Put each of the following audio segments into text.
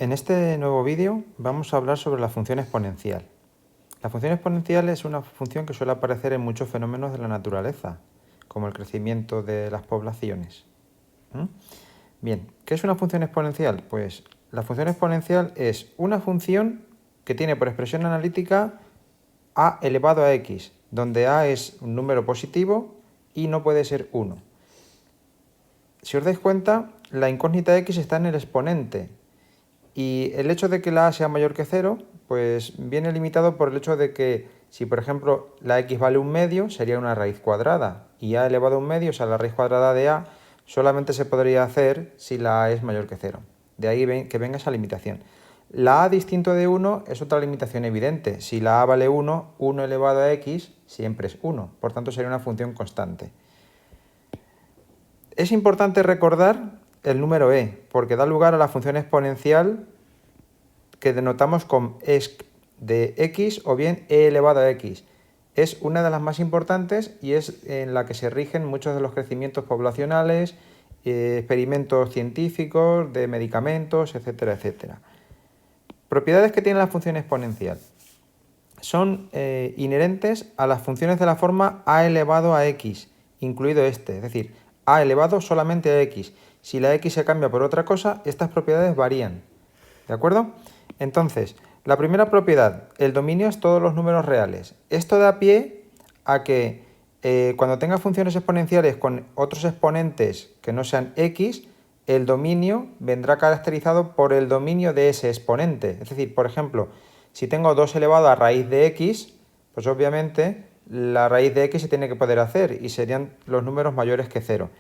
En este nuevo vídeo vamos a hablar sobre la función exponencial. La función exponencial es una función que suele aparecer en muchos fenómenos de la naturaleza, como el crecimiento de las poblaciones. Bien, ¿qué es una función exponencial? Pues la función exponencial es una función que tiene por expresión analítica a elevado a x, donde a es un número positivo y no puede ser 1. Si os dais cuenta, la incógnita x está en el exponente. Y el hecho de que la a sea mayor que 0, pues viene limitado por el hecho de que si, por ejemplo, la x vale 1/2, sería una raíz cuadrada. Y a elevado a 1/2, o sea, la raíz cuadrada de a, solamente se podría hacer si la a es mayor que 0. De ahí que venga esa limitación. La a distinto de 1 es otra limitación evidente. Si la a vale 1, 1 elevado a x siempre es 1. Por tanto, sería una función constante. Es importante recordar el número e, porque da lugar a la función exponencial que denotamos con exp de x o bien e elevado a x. Es una de las más importantes y es en la que se rigen muchos de los crecimientos poblacionales, experimentos científicos, de medicamentos, etcétera, etcétera. Propiedades que tiene la función exponencial. Son inherentes a las funciones de la forma a elevado a x, incluido este, es decir, a elevado solamente a x. Si la x se cambia por otra cosa, estas propiedades varían. ¿De acuerdo? Entonces, la primera propiedad, el dominio es todos los números reales. Esto da pie a que cuando tenga funciones exponenciales con otros exponentes que no sean x, el dominio vendrá caracterizado por el dominio de ese exponente. Es decir, por ejemplo, si tengo 2 elevado a raíz de x, pues obviamente la raíz de x se tiene que poder hacer y serían los números mayores que 0.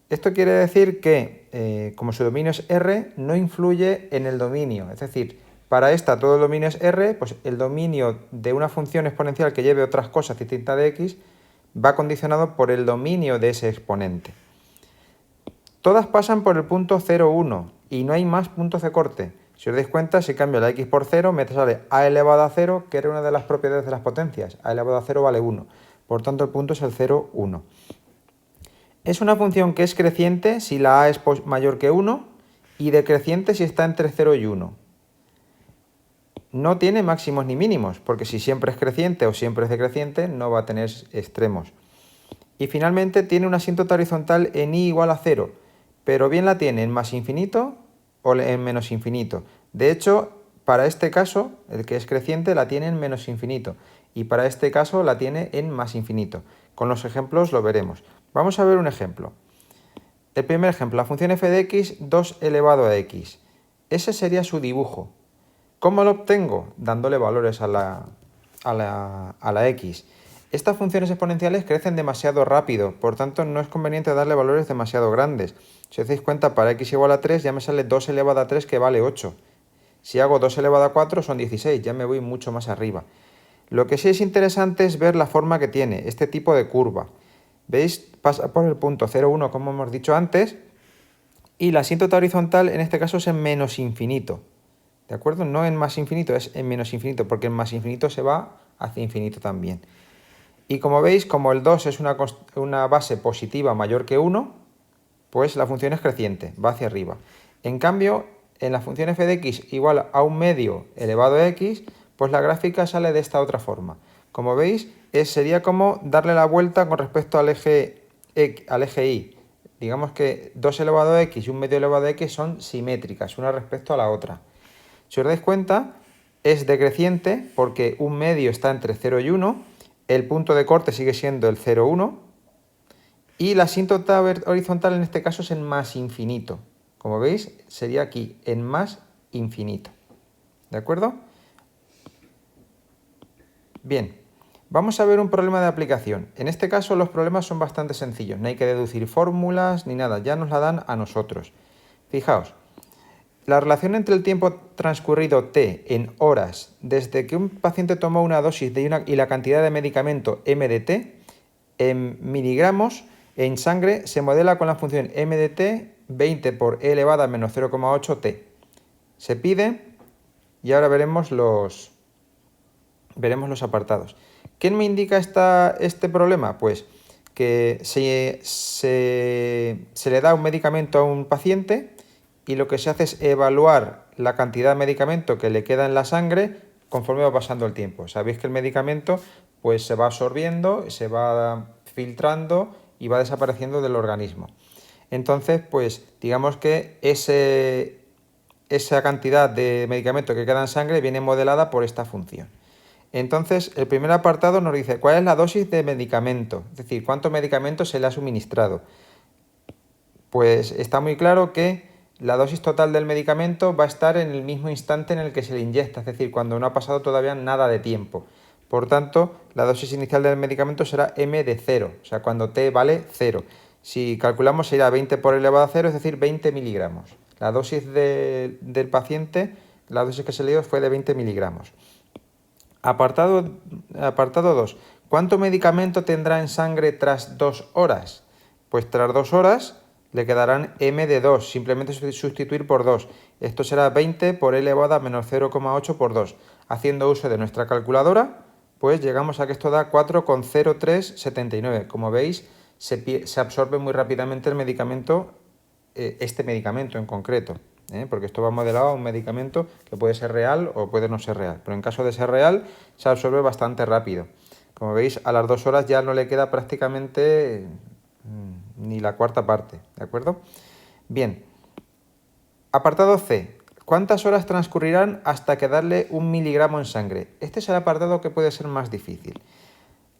Esto quiere decir que, como su dominio es R, no influye en el dominio. Es decir, para esta todo el dominio es R, pues el dominio de una función exponencial que lleve otras cosas distintas de x va condicionado por el dominio de ese exponente. Todas pasan por el punto 0, 1 y no hay más puntos de corte. Si os dais cuenta, si cambio la x por 0, me sale a elevado a 0, que era una de las propiedades de las potencias. A elevado a 0 vale 1. Por tanto, el punto es el 0, 1. Es una función que es creciente si la a es mayor que 1 y decreciente si está entre 0 y 1. No tiene máximos ni mínimos, porque si siempre es creciente o siempre es decreciente, no va a tener extremos. Y finalmente tiene una asíntota horizontal en i igual a 0, pero bien la tiene en más infinito o en menos infinito. De hecho, para este caso, el que es creciente la tiene en menos infinito, y para este caso la tiene en más infinito. Con los ejemplos lo veremos. Vamos a ver un ejemplo. El primer ejemplo, la función f de x, 2 elevado a x. Ese sería su dibujo. ¿Cómo lo obtengo? Dándole valores a la x. Estas funciones exponenciales crecen demasiado rápido, por tanto no es conveniente darle valores demasiado grandes. Si os dais cuenta, para x igual a 3 ya me sale 2 elevado a 3 que vale 8. Si hago 2 elevado a 4 son 16, ya me voy mucho más arriba. Lo que sí es interesante es ver la forma que tiene, este tipo de curva. ¿Veis? Pasa por el punto 0, 1, como hemos dicho antes, y la asíntota horizontal en este caso es en menos infinito. ¿De acuerdo? No en más infinito, es en menos infinito, porque en más infinito se va hacia infinito también. Y como veis, como el 2 es una base positiva mayor que 1, pues la función es creciente, va hacia arriba. En cambio, en la función f de x igual a 1/2 elevado a x, pues la gráfica sale de esta otra forma. Como veis, sería como darle la vuelta con respecto al eje y. Digamos que 2 elevado a x y 1/2 elevado a x son simétricas, una respecto a la otra. Si os dais cuenta, es decreciente porque 1/2 está entre 0 y 1, el punto de corte sigue siendo el 0, 1, y la asíntota horizontal en este caso es en más infinito. Como veis, sería aquí, en más infinito. ¿De acuerdo? Bien, vamos a ver un problema de aplicación. En este caso los problemas son bastante sencillos, no hay que deducir fórmulas ni nada, ya nos la dan a nosotros. Fijaos. La relación entre el tiempo transcurrido t en horas desde que un paciente tomó una dosis y la cantidad de medicamento m de t en miligramos en sangre se modela con la función m de t 20 por e elevada a menos 0,8 t. Se pide y ahora veremos los apartados. ¿Qué me indica este problema? Pues que se le da un medicamento a un paciente y lo que se hace es evaluar la cantidad de medicamento que le queda en la sangre conforme va pasando el tiempo. Sabéis que el medicamento pues se va absorbiendo, se va filtrando y va desapareciendo del organismo. Entonces, pues digamos que esa cantidad de medicamento que queda en sangre viene modelada por esta función. Entonces, el primer apartado nos dice cuál es la dosis de medicamento, es decir, cuánto medicamento se le ha suministrado. Pues está muy claro que la dosis total del medicamento va a estar en el mismo instante en el que se le inyecta, es decir, cuando no ha pasado todavía nada de tiempo. Por tanto, la dosis inicial del medicamento será m de 0, o sea, cuando t vale 0. Si calculamos será 20 por elevado a 0, es decir, 20 miligramos. La dosis del paciente, la dosis que se le dio fue de 20 miligramos. Apartado 2. ¿Cuánto medicamento tendrá en sangre tras 2 horas? Pues tras 2 horas le quedarán m de 2, simplemente sustituir por 2. Esto será 20 por e elevado a menos 0,8 por 2. Haciendo uso de nuestra calculadora, pues llegamos a que esto da 4,0379. Como veis, se absorbe muy rápidamente el medicamento, este medicamento en concreto. Porque esto va modelado a un medicamento que puede ser real o puede no ser real, pero en caso de ser real se absorbe bastante rápido. Como veis, a las 2 horas ya no le queda prácticamente ni la cuarta parte, ¿de acuerdo? Bien, apartado C. ¿Cuántas horas transcurrirán hasta que darle 1 miligramo en sangre? Este es el apartado que puede ser más difícil.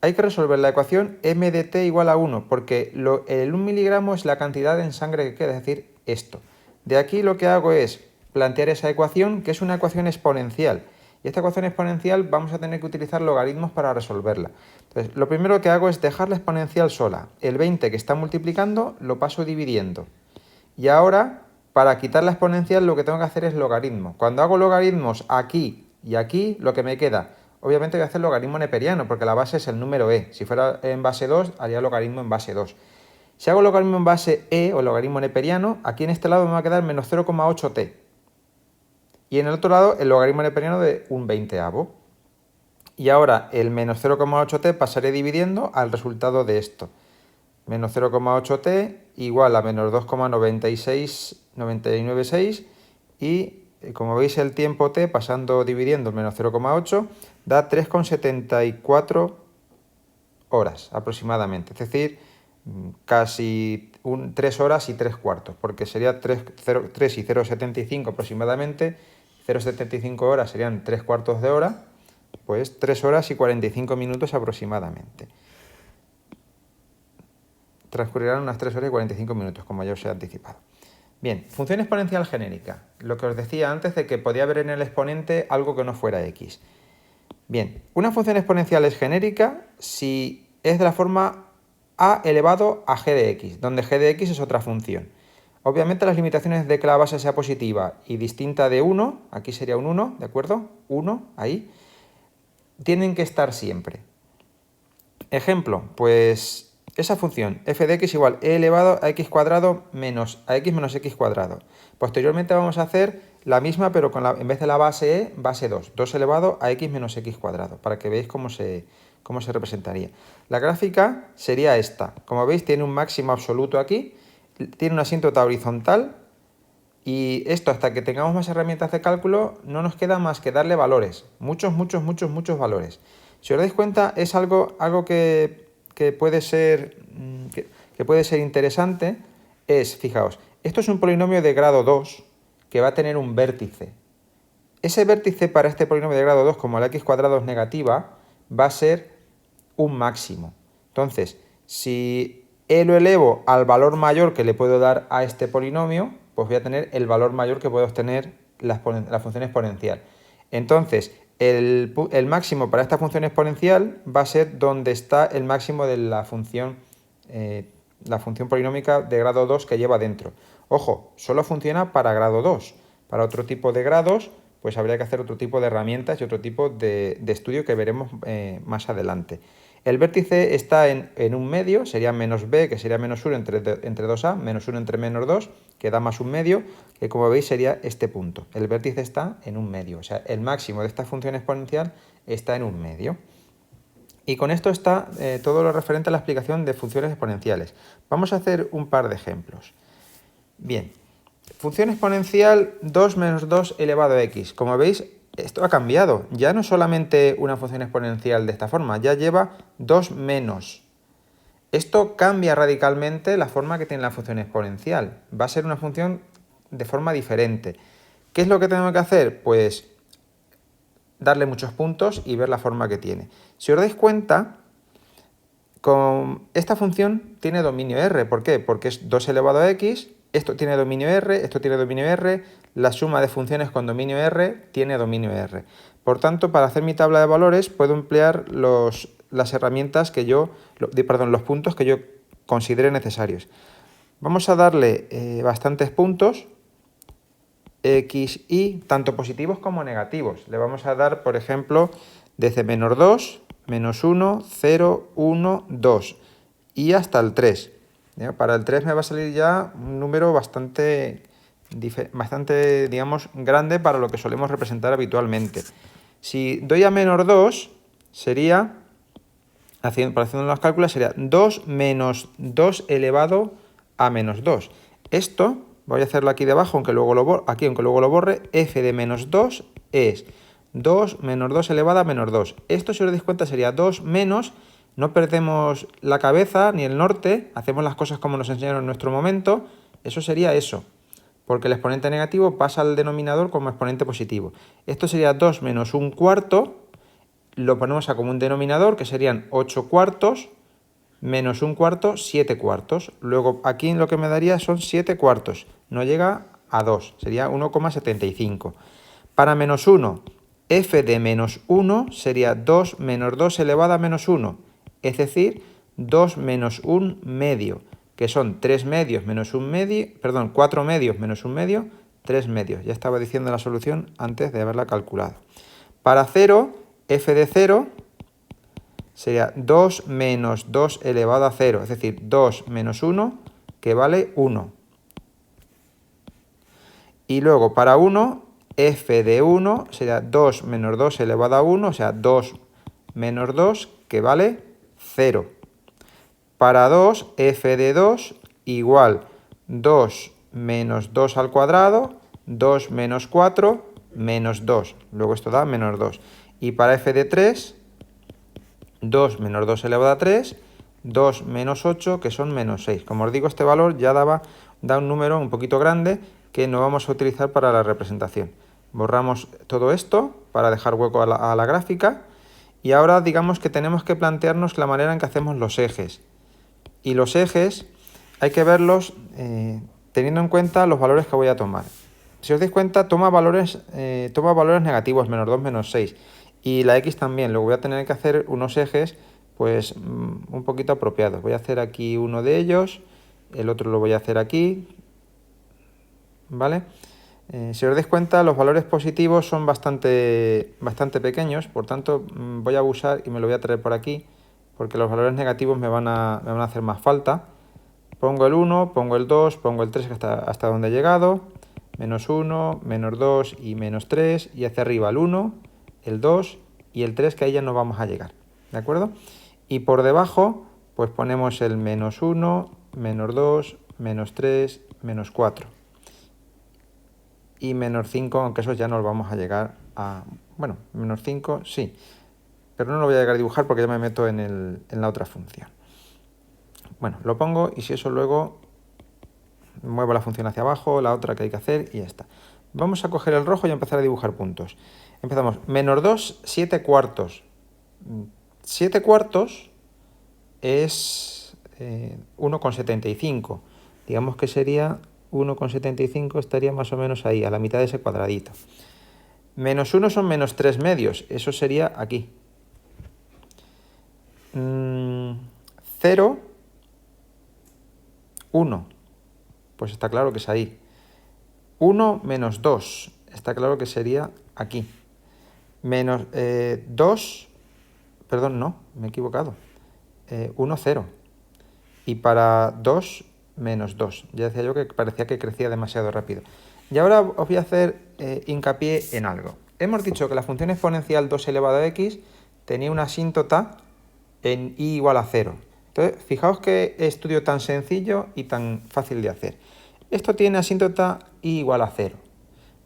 Hay que resolver la ecuación m de t igual a 1, porque el 1 miligramo es la cantidad en sangre que queda, es decir, esto. De aquí lo que hago es plantear esa ecuación, que es una ecuación exponencial. Y esta ecuación exponencial vamos a tener que utilizar logaritmos para resolverla. Entonces, lo primero que hago es dejar la exponencial sola. El 20 que está multiplicando lo paso dividiendo. Y ahora, para quitar la exponencial, lo que tengo que hacer es logaritmo. Cuando hago logaritmos aquí y aquí, lo que me queda, obviamente voy a hacer logaritmo neperiano, porque la base es el número e. Si fuera en base 2, haría logaritmo en base 2. Si hago logaritmo en base e o logaritmo neperiano, aquí en este lado me va a quedar menos 0,8t. Y en el otro lado el logaritmo neperiano de un veinteavo. Y ahora el menos 0,8t pasaré dividiendo al resultado de esto. Menos 0,8t igual a menos 2,996 y como veis el tiempo t pasando dividiendo menos 0,8 da 3,74 horas aproximadamente. Es decir, casi 3 horas y 3 cuartos, porque sería 3 y 0,75 aproximadamente, 0,75 horas serían 3 cuartos de hora, pues 3 horas y 45 minutos aproximadamente. Transcurrirán unas 3 horas y 45 minutos, como ya os he anticipado. Bien, función exponencial genérica, lo que os decía antes de que podía haber en el exponente algo que no fuera x. Bien, una función exponencial es genérica si es de la forma a elevado a g de x, donde g de x es otra función. Obviamente las limitaciones de que la base sea positiva y distinta de 1, aquí sería un 1, ¿de acuerdo? 1, ahí, tienen que estar siempre. Ejemplo, pues esa función f de x igual e elevado a x cuadrado menos a x menos x cuadrado. Posteriormente vamos a hacer la misma, pero en vez de la base e, base 2. 2 elevado a x menos x cuadrado, para que veáis cómo se representaría. La gráfica sería esta. Como veis, tiene un máximo absoluto aquí, tiene una asíntota horizontal, y esto, hasta que tengamos más herramientas de cálculo, no nos queda más que darle valores. Muchos valores. Si os dais cuenta, es algo que puede ser interesante. Fijaos, esto es un polinomio de grado 2 que va a tener un vértice. Ese vértice para este polinomio de grado 2, como la x cuadrado es negativa, va a ser un máximo. Entonces, si e lo elevo al valor mayor que le puedo dar a este polinomio, pues voy a tener el valor mayor que puede obtener la función exponencial. Entonces, el máximo para esta función exponencial va a ser donde está el máximo de la función polinómica de grado 2 que lleva dentro. Ojo, solo funciona para grado 2. Para otro tipo de grados, pues habría que hacer otro tipo de herramientas y otro tipo de estudio que veremos más adelante. El vértice está en un medio, sería menos b, que sería menos 1 entre 2a, menos 1 entre menos 2, que da más un medio, que como veis sería este punto. El vértice está en un medio, o sea, el máximo de esta función exponencial está en un medio. Y con esto está todo lo referente a la explicación de funciones exponenciales. Vamos a hacer un par de ejemplos. Bien, Función exponencial 2 menos 2 elevado a x. Como veis, esto ha cambiado. Ya no es solamente una función exponencial de esta forma, ya lleva 2 menos. Esto cambia radicalmente la forma que tiene la función exponencial. Va a ser una función de forma diferente. ¿Qué es lo que tenemos que hacer? Pues darle muchos puntos y ver la forma que tiene. Si os dais cuenta, con esta función tiene dominio R. ¿Por qué? Porque es 2 elevado a x, esto tiene dominio R, esto tiene dominio R, la suma de funciones con dominio R tiene dominio R. Por tanto, para hacer mi tabla de valores puedo emplear las herramientas que los puntos que yo considere necesarios. Vamos a darle bastantes puntos, x, y, tanto positivos como negativos. Le vamos a dar, por ejemplo, desde menos 2, menos 1, 0, 1, 2 y hasta el 3. ¿Ya? Para el 3 me va a salir ya un número bastante, digamos, grande para lo que solemos representar habitualmente. Si doy a menos 2, sería, haciendo los cálculos, sería 2 menos 2 elevado a menos 2. Esto, voy a hacerlo aquí debajo, aunque luego lo borre, f de menos 2 es 2 menos 2 elevado a menos 2. Esto, si os dais cuenta, sería 2 menos, no perdemos la cabeza ni el norte, hacemos las cosas como nos enseñaron en nuestro momento, eso sería eso, porque el exponente negativo pasa al denominador como exponente positivo. Esto sería 2 menos 1 cuarto, lo ponemos a como un denominador, que serían 8 cuartos, menos 1 cuarto, 7 cuartos. Luego aquí lo que me daría son 7 cuartos, no llega a 2, sería 1,75. Para menos 1, f de menos 1 sería 2 menos 2 elevado a menos 1, es decir, 2 menos 1 medio, que son 3 medios menos 1 medio, 4 medios menos 1 medio, 3 medios. Ya estaba diciendo la solución antes de haberla calculado. Para 0, f de 0 sería 2 menos 2 elevado a 0, es decir, 2 menos 1, que vale 1. Y luego para 1, f de 1 sería 2 menos 2 elevado a 1, o sea, 2 menos 2, que vale 0. Para 2, f de 2 igual 2 menos 2 al cuadrado, 2 menos 4, menos 2. Luego esto da menos 2. Y para f de 3, 2 menos 2 elevado a 3, 2 menos 8, que son menos 6. Como os digo, este valor ya da un número un poquito grande que no vamos a utilizar para la representación. Borramos todo esto para dejar hueco a la gráfica. Y ahora digamos que tenemos que plantearnos la manera en que hacemos los ejes. Y los ejes hay que verlos teniendo en cuenta los valores que voy a tomar. Si os dais cuenta, toma valores negativos, menos 2, menos 6. Y la x también. Luego voy a tener que hacer unos ejes pues un poquito apropiados. Voy a hacer aquí uno de ellos, el otro lo voy a hacer aquí, ¿vale? Si os dais cuenta, los valores positivos son bastante pequeños, por tanto voy a abusar y me lo voy a traer por aquí, porque los valores negativos me van a hacer más falta. Pongo el 1, pongo el 2, pongo el 3 hasta donde he llegado, menos 1, menos 2 y menos 3, y hacia arriba el 1, el 2 y el 3, que ahí ya no vamos a llegar, ¿de acuerdo? Y por debajo pues ponemos el menos 1, menos 2, menos 3, menos 4 y menos 5, aunque esos ya no los vamos a llegar a... Bueno, menos 5 sí, pero no lo voy a llegar a dibujar porque ya me meto en la otra función. Bueno, lo pongo y si eso luego muevo la función hacia abajo, la otra que hay que hacer y ya está. Vamos a coger el rojo y empezar a dibujar puntos. Empezamos, menos 2, 7 cuartos. 7 cuartos es 1,75. Digamos que sería 1,75, estaría más o menos ahí, a la mitad de ese cuadradito. Menos 1 son menos 3 medios, eso sería aquí. 0, 1, pues está claro que es ahí. 1 menos 2, está claro que sería aquí. Menos 2, perdón, no, me he equivocado. 1, 0. Y para 2, menos 2. Ya decía yo que parecía que crecía demasiado rápido. Y ahora os voy a hacer hincapié en algo. Hemos dicho que la función exponencial 2 elevado a x tenía una asíntota en y igual a 0. Entonces, fijaos qué estudio tan sencillo y tan fácil de hacer. Esto tiene asíntota y igual a 0.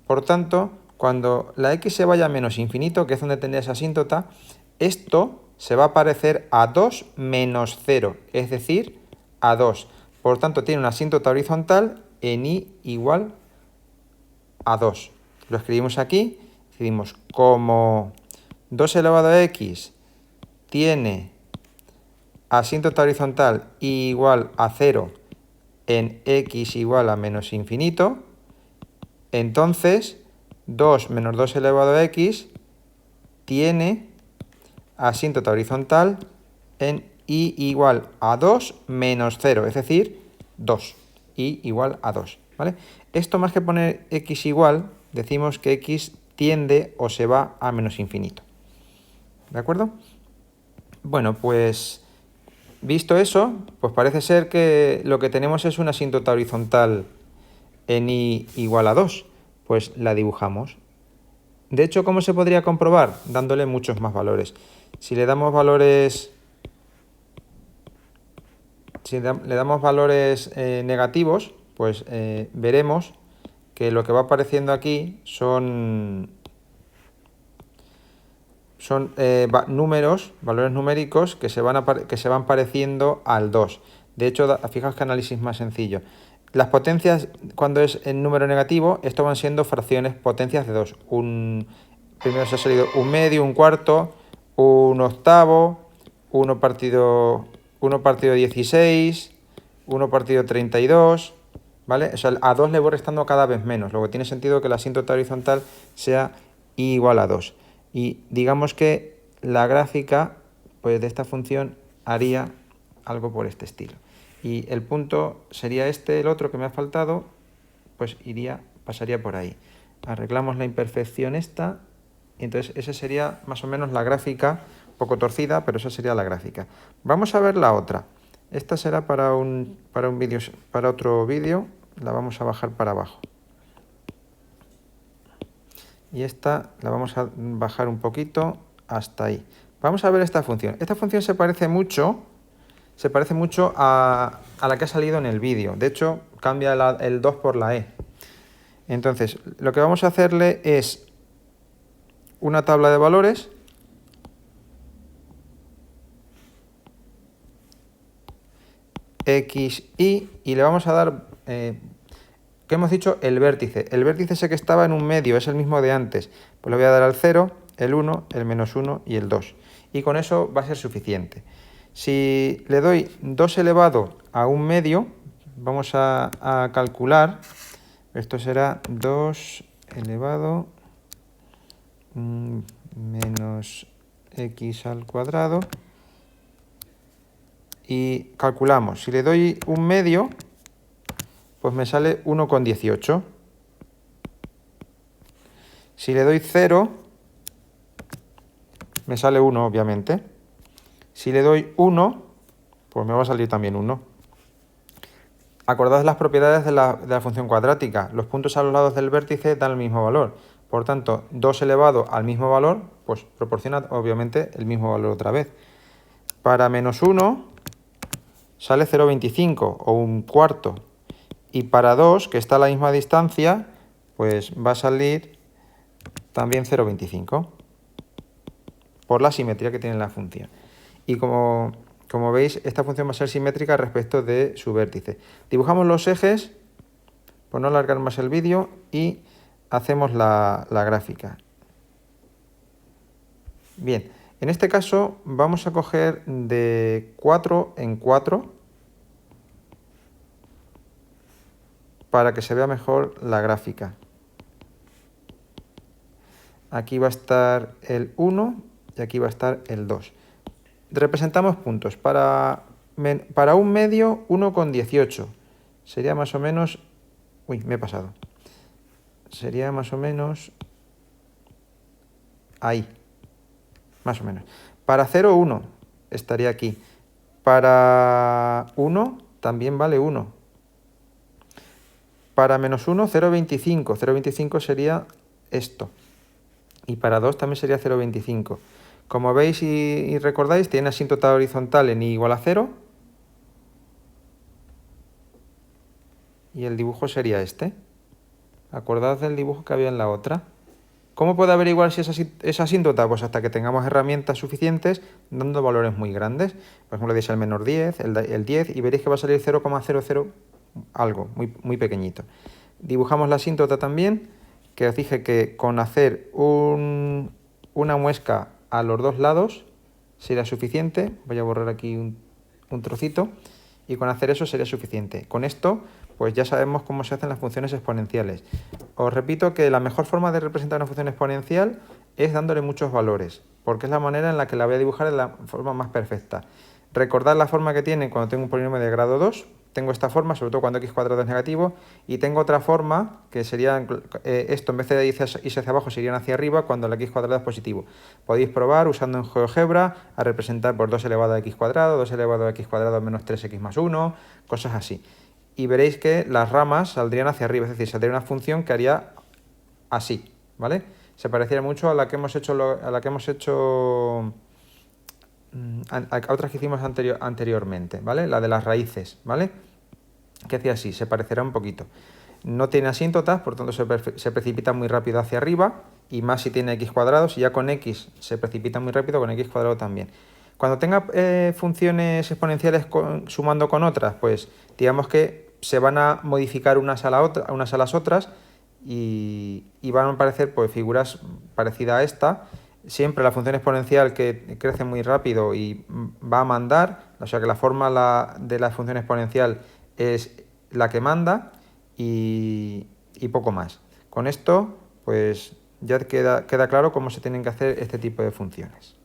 Por tanto, cuando la x se vaya a menos infinito, que es donde tendría esa asíntota, esto se va a parecer a 2 menos 0, es decir, a 2. Por tanto, tiene una asíntota horizontal en y igual a 2. Lo escribimos aquí, decimos como 2 elevado a x tiene asíntota horizontal igual a 0 en x igual a menos infinito, entonces 2 menos 2 elevado a x tiene asíntota horizontal en y igual a 2 menos 0, es decir, 2. Y igual a 2, ¿vale? Esto más que poner x igual, decimos que x tiende o se va a menos infinito. ¿De acuerdo? Bueno, pues visto eso, pues parece ser que lo que tenemos es una asíntota horizontal en y igual a 2. Pues la dibujamos. De hecho, ¿cómo se podría comprobar? Dándole muchos más valores. Si le damos valores, negativos, pues veremos que lo que va apareciendo aquí son números, valores numéricos que se van pareciendo al 2. De hecho, fijaos qué análisis más sencillo. Las potencias, cuando es en número negativo, esto van siendo fracciones, potencias de 2. Primero se ha salido un medio, un cuarto, un octavo, 1 partido 16, 1 partido 32, ¿vale? O sea, a 2 le voy restando cada vez menos, lo que tiene sentido que la asíntota horizontal sea igual a 2. Y digamos que la gráfica pues, de esta función haría algo por este estilo. Y el punto sería este, el otro que me ha faltado, pues pasaría por ahí. Arreglamos la imperfección esta, y entonces esa sería más o menos la gráfica, un poco torcida, pero esa sería la gráfica. Vamos a ver la otra. Esta será para otro vídeo, la vamos a bajar para abajo. Y esta la vamos a bajar un poquito hasta ahí. Vamos a ver esta función. Esta función se parece mucho a la que ha salido en el vídeo. De hecho, cambia el 2 por la e. Entonces, lo que vamos a hacerle es una tabla de valores x, y le vamos a dar, ¿qué hemos dicho? El vértice. El vértice ese que estaba en un medio, es el mismo de antes. Pues le voy a dar al 0, el 1, el menos 1 y el 2. Y con eso va a ser suficiente. Si le doy 2 elevado a un medio, vamos a calcular, esto será 2 elevado menos x al cuadrado. Y calculamos, si le doy un medio, pues me sale 1,18. Si le doy 0, me sale 1, obviamente. Si le doy 1, pues me va a salir también 1. Acordad las propiedades de la función cuadrática. Los puntos a los lados del vértice dan el mismo valor. Por tanto, 2 elevado al mismo valor, pues proporciona obviamente el mismo valor otra vez. Para menos 1 sale 0,25 o un cuarto. Y para 2, que está a la misma distancia, pues va a salir también 0,25 por la simetría que tiene la función. Y como veis, esta función va a ser simétrica respecto de su vértice. Dibujamos los ejes, por no alargar más el vídeo, y hacemos la gráfica. Bien, en este caso vamos a coger de 4 en 4 para que se vea mejor la gráfica. Aquí va a estar el 1 y aquí va a estar el 2. Representamos puntos. Para un medio, 1,18. Sería más o menos... Uy, me he pasado. Sería más o menos... ahí. Más o menos. Para 0, 1. Estaría aquí. Para 1, también vale 1. Para menos 1, 0,25. 0,25 sería esto. Y para 2 también sería 0,25. Como veis y recordáis, tiene asíntota horizontal en y igual a 0. y el dibujo sería este. Acordaos del dibujo que había en la otra. ¿Cómo puedo averiguar si es asíntota? Pues hasta que tengamos herramientas suficientes dando valores muy grandes. Por ejemplo, le deis el menor 10, el 10 y veréis que va a salir 0,00 algo, muy pequeñito. Dibujamos la asíntota también, que os dije que con hacer una muesca a los dos lados sería suficiente. Voy a borrar aquí un trocito. Y con hacer eso sería suficiente. Con esto, pues ya sabemos cómo se hacen las funciones exponenciales. Os repito que la mejor forma de representar una función exponencial es dándole muchos valores, porque es la manera en la que la voy a dibujar de la forma más perfecta. Recordad la forma que tiene cuando tengo un polinomio de grado 2. Tengo esta forma, sobre todo cuando x² es negativo, y tengo otra forma que sería esto, en vez de irse hacia abajo, serían hacia arriba cuando el x² es positivo. Podéis probar usando en GeoGebra a representar por 2 elevado a x², 2 elevado a x² menos 3x más 1, cosas así. Y veréis que las ramas saldrían hacia arriba, es decir, saldría una función que haría así, ¿vale? Se pareciera mucho a la que hemos hecho, a otras que hicimos anteriormente, ¿vale? La de las raíces, ¿vale? Que hacía así, se parecerá un poquito. No tiene asíntotas, por tanto se precipita muy rápido hacia arriba, y más si tiene x², si ya con x se precipita muy rápido, con x² también. Cuando tenga funciones exponenciales sumando con otras, pues digamos que se van a modificar unas a las otras y van a aparecer pues, figuras parecidas a esta. Siempre la función exponencial que crece muy rápido y va a mandar, o sea que la forma de la función exponencial es la que manda y poco más. Con esto, pues ya queda claro cómo se tienen que hacer este tipo de funciones.